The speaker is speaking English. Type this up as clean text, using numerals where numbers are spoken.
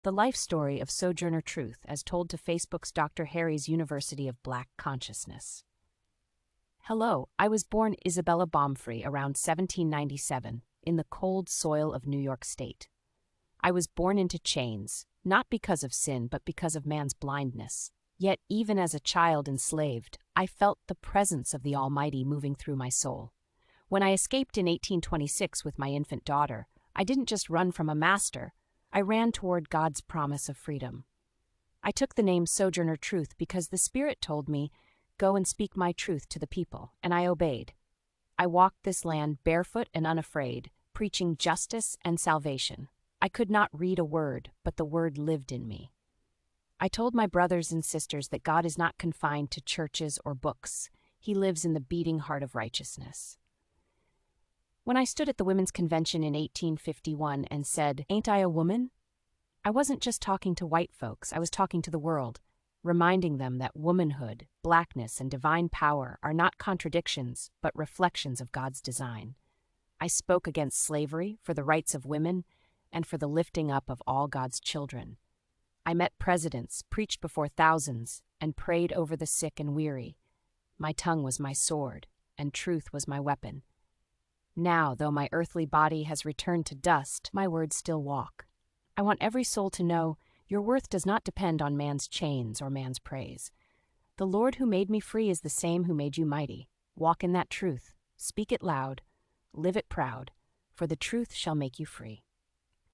The life story of Sojourner Truth as told to Facebook's Dr. Harry's University of Black Consciousness. Hello, I was born Isabella Baumfree around 1797 in the cold soil of New York State. I was born into chains, not because of sin but because of man's blindness. Yet even as a child enslaved, I felt the presence of the Almighty moving through my soul. When I escaped in 1826 with my infant daughter, I didn't just run from a master, I ran toward God's promise of freedom. I took the name Sojourner Truth because the Spirit told me, "Go and speak my truth to the people," and I obeyed. I walked this land barefoot and unafraid, preaching justice and salvation. I could not read a word, but the word lived in me. I told my brothers and sisters that God is not confined to churches or books. He lives in the beating heart of righteousness. When I stood at the Women's Convention in 1851 and said, "Ain't I a woman?" I wasn't just talking to white folks, I was talking to the world, reminding them that womanhood, blackness, and divine power are not contradictions, but reflections of God's design. I spoke against slavery, for the rights of women, and for the lifting up of all God's children. I met presidents, preached before thousands, and prayed over the sick and weary. My tongue was my sword, and truth was my weapon. Now, though my earthly body has returned to dust, my words still walk. I want every soul to know, your worth does not depend on man's chains or man's praise. The Lord who made me free is the same who made you mighty. Walk in that truth, speak it loud, live it proud, for the truth shall make you free.